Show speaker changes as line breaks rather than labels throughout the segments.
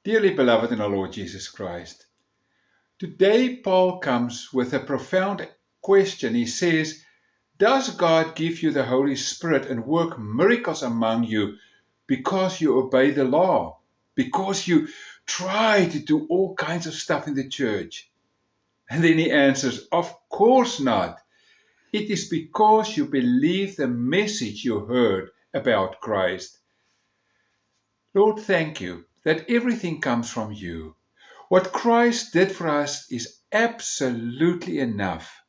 Dearly beloved in our Lord Jesus Christ, today Paul comes with a profound question. He says, does God give you the Holy Spirit and work miracles among you because you obey the law? Because you try to do all kinds of stuff in the church? And then he answers, of course not. It is because you believe the message you heard about Christ. Lord, thank you that everything comes from you. What Christ did for us is absolutely enough.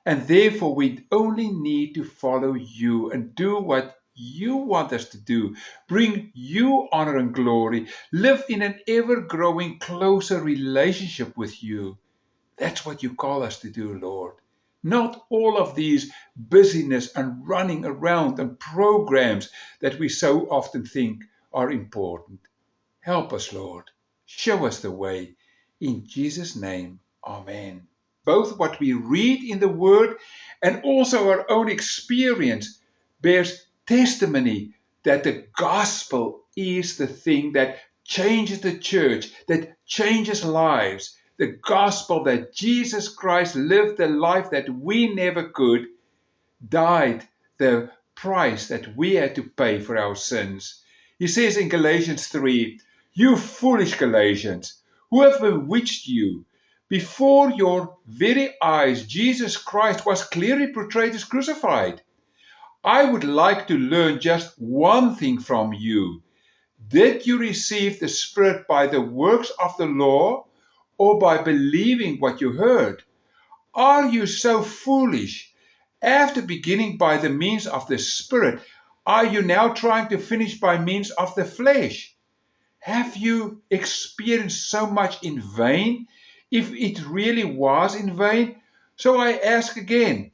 And therefore we only need to follow you and do what you want us to do. Bring you honor and glory. Live in an ever-growing closer relationship with you. That's what you call us to do, Lord. Not all of these busyness and running around and programs that we so often think are important. Help us, Lord. Show us the way. In Jesus' name, Amen. Both what we read in the Word and also our own experience bears testimony that the gospel is the thing that changes the church, that changes lives. The gospel that Jesus Christ lived the life that we never could, died the price that we had to pay for our sins. He says in Galatians 3, you foolish Galatians, who have bewitched you? Before your very eyes, Jesus Christ was clearly portrayed as crucified. I would like to learn just one thing from you. Did you receive the Spirit by the works of the law or by believing what you heard? Are you so foolish? After beginning by the means of the Spirit, are you now trying to finish by means of the flesh? Have you experienced so much in vain, if it really was in vain? So I ask again,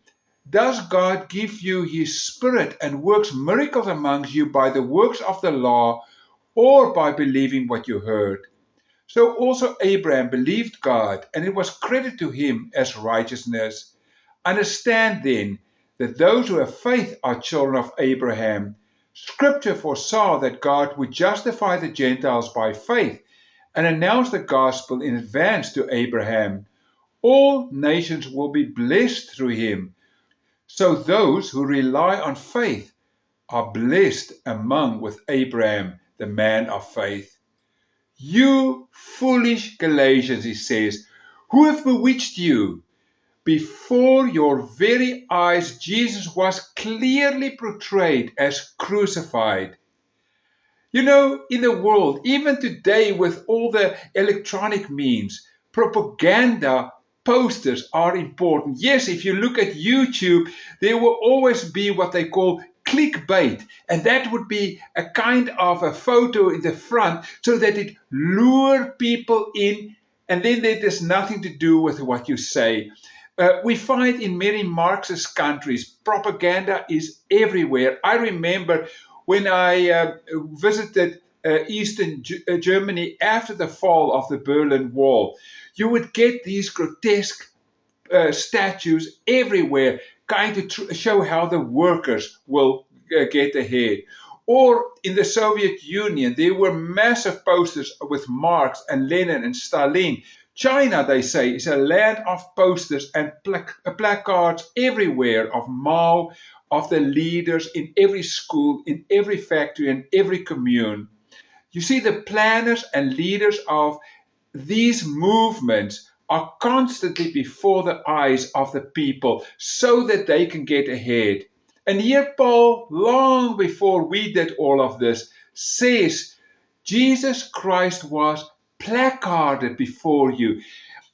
does God give you His Spirit and works miracles amongst you by the works of the law or by believing what you heard? So also Abraham believed God, and it was credited to him as righteousness. Understand then that those who have faith are children of Abraham. Scripture foresaw that God would justify the Gentiles by faith and announce the gospel in advance to Abraham. All nations will be blessed through him. So those who rely on faith are blessed among with Abraham, the man of faith. You foolish Galatians, he says, who have bewitched you? Before your very eyes, Jesus was clearly portrayed as crucified. You know, in the world, even today with all the electronic means, propaganda posters are important. Yes, if you look at YouTube, there will always be what they call clickbait, and that would be a kind of a photo in the front so that it lure people in, and then there's nothing to do with what you say. We find in many Marxist countries, propaganda is everywhere. I remember when I visited Eastern Germany after the fall of the Berlin Wall, you would get these grotesque statues everywhere, kind to show how the workers will get ahead. Or in the Soviet Union, there were massive posters with Marx and Lenin and Stalin. China, they say, is a land of posters and placards everywhere of Mao, of the leaders in every school, in every factory, and every commune. You see, the planners and leaders of these movements are constantly before the eyes of the people so that they can get ahead. And here Paul, long before we did all of this, says Jesus Christ was placarded before you.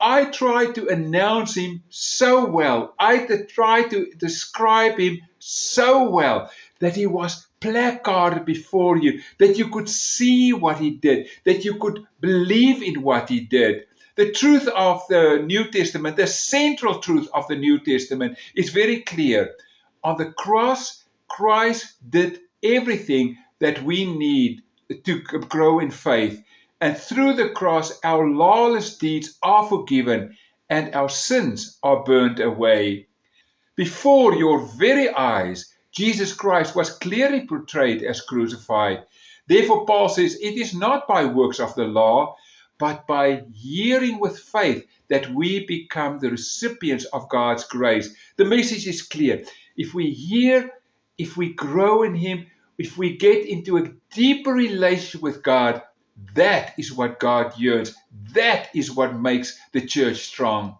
I try to announce him so well. I try to describe him so well that he was placarded before you, that you could see what he did, that you could believe in what he did. The truth of the New Testament, the central truth of the New Testament is very clear. On the cross, Christ did everything that we need to grow in faith. And through the cross, our lawless deeds are forgiven and our sins are burned away. Before your very eyes, Jesus Christ was clearly portrayed as crucified. Therefore, Paul says, it is not by works of the law, but by hearing with faith that we become the recipients of God's grace. The message is clear. If we hear, if we grow in Him, if we get into a deeper relationship with God, that is what God yearns. That is what makes the church strong.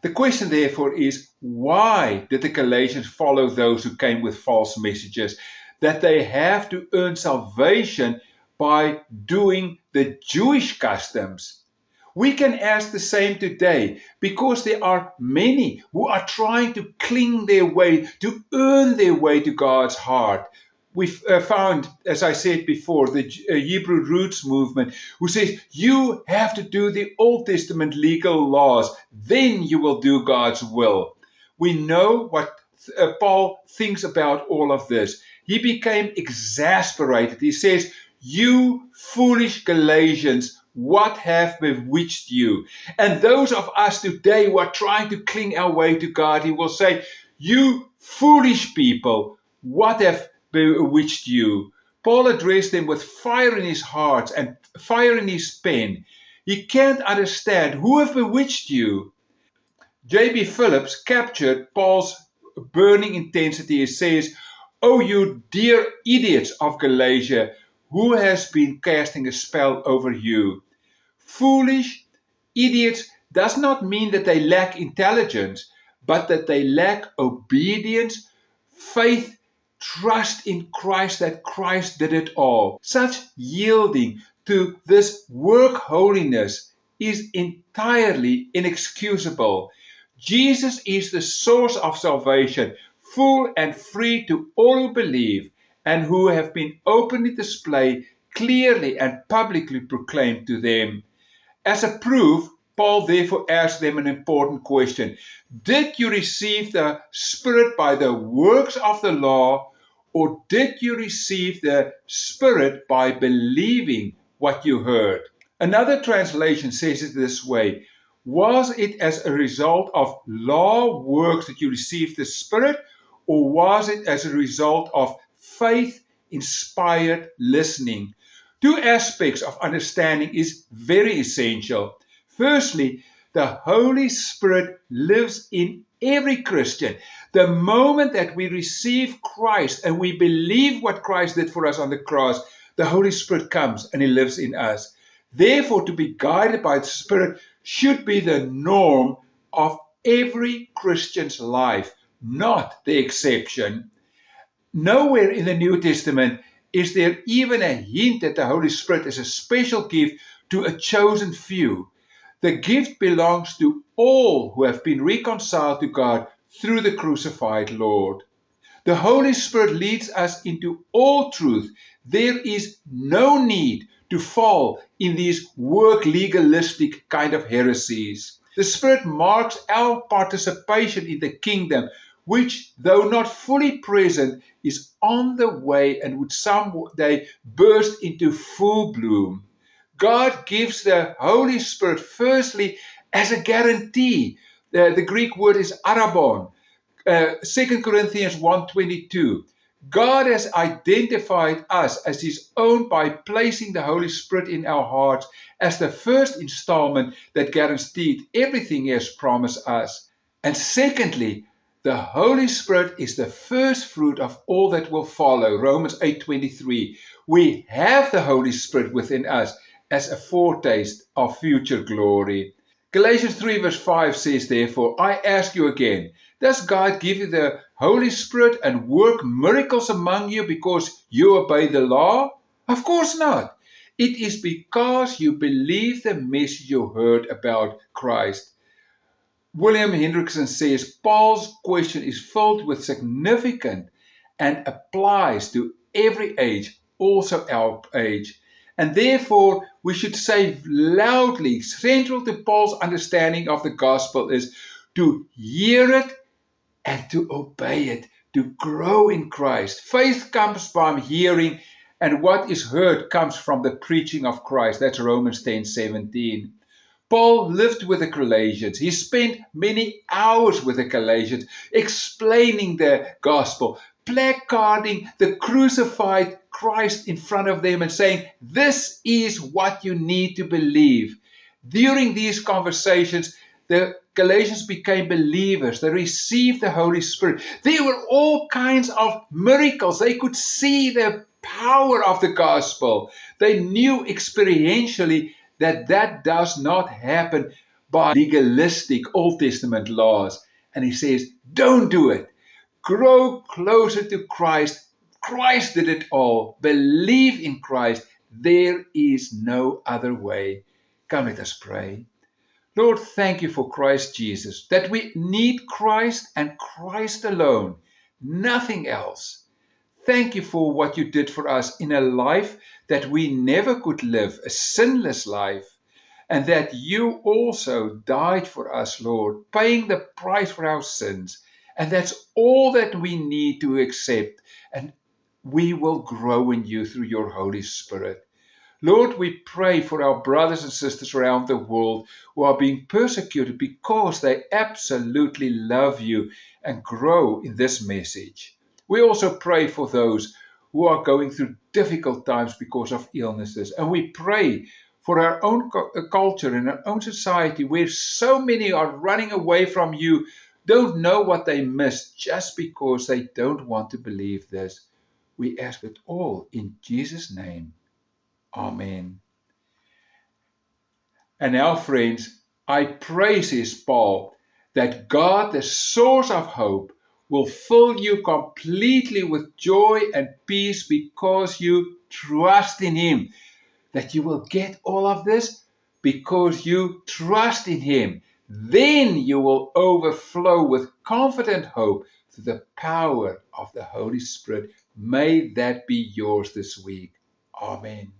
The question, therefore, is why did the Galatians follow those who came with false messages? That they have to earn salvation by doing the Jewish customs. We can ask the same today because there are many who are trying to cling their way, to earn their way to God's heart. We've found, as I said before, the Hebrew Roots movement, who says you have to do the Old Testament legal laws, then you will do God's will. We know what Paul thinks about all of this. He became exasperated. He says, you foolish Galatians, what have bewitched you? And those of us today who are trying to cling our way to God, he will say, you foolish people, what have bewitched you? Paul addressed them with fire in his heart and fire in his pen. He can't understand who have bewitched you. J.B. Phillips captured Paul's burning intensity. He says, oh, you dear idiots of Galatia, who has been casting a spell over you? Foolish idiots does not mean that they lack intelligence, but that they lack obedience, faith, trust in Christ, that Christ did it all. Such yielding to this work holiness is entirely inexcusable. Jesus is the source of salvation, full and free to all who believe and who have been openly displayed, clearly and publicly proclaimed to them. As a proof, Paul therefore asked them an important question. Did you receive the Spirit by the works of the law, or did you receive the Spirit by believing what you heard? Another translation says it this way. Was it as a result of law works that you received the Spirit, or was it as a result of faith-inspired listening? Two aspects of understanding is very essential. Firstly, the Holy Spirit lives in every Christian. The moment that we receive Christ and we believe what Christ did for us on the cross, the Holy Spirit comes and He lives in us. Therefore, to be guided by the Spirit should be the norm of every Christian's life, not the exception. Nowhere in the New Testament is there even a hint that the Holy Spirit is a special gift to a chosen few. The gift belongs to all who have been reconciled to God through the crucified Lord. The Holy Spirit leads us into all truth. There is no need to fall in these work legalistic kind of heresies. The Spirit marks our participation in the kingdom, which, though not fully present, is on the way and would someday burst into full bloom. God gives the Holy Spirit firstly as a guarantee. The Greek word is arabon. 2 Corinthians 1:22. God has identified us as His own by placing the Holy Spirit in our hearts as the first installment that guaranteed everything He has promised us. And secondly, the Holy Spirit is the first fruit of all that will follow. Romans 8:23. We have the Holy Spirit within us as a foretaste of future glory. Galatians 3 verse 5 says, therefore, I ask you again, does God give you the Holy Spirit and work miracles among you because you obey the law? Of course not. It is because you believe the message you heard about Christ. William Hendrickson says Paul's question is filled with significance and applies to every age, also our age. And therefore, we should say loudly, central to Paul's understanding of the gospel is to hear it and to obey it, to grow in Christ. Faith comes by hearing, and what is heard comes from the preaching of Christ. That's Romans 10:17. Paul lived with the Galatians. He spent many hours with the Galatians explaining the gospel, placarding the crucified Christ in front of them and saying, this is what you need to believe. During these conversations, the Galatians became believers. They received the Holy Spirit. There were all kinds of miracles. They could see the power of the gospel. They knew experientially that that does not happen by legalistic Old Testament laws. And he says, don't do it. Grow closer to Christ. Christ did it all. Believe in Christ. There is no other way. Come, let us pray. Lord, thank you for Christ Jesus, that we need Christ and Christ alone, nothing else. Thank you for what you did for us in a life that we never could live, a sinless life, and that you also died for us, Lord, paying the price for our sins. And that's all that we need to accept, and we will grow in you through your Holy Spirit. Lord, we pray for our brothers and sisters around the world who are being persecuted because they absolutely love you and grow in this message. We also pray for those who are going through difficult times because of illnesses. And we pray for our own culture and our own society where so many are running away from you, don't know what they missed just because they don't want to believe this. We ask it all in Jesus' name. Amen. And now, friends, I pray, says Paul, that God, the source of hope, will fill you completely with joy and peace because you trust in Him. That you will get all of this because you trust in Him. Then you will overflow with confident hope through the power of the Holy Spirit. May that be yours this week. Amen.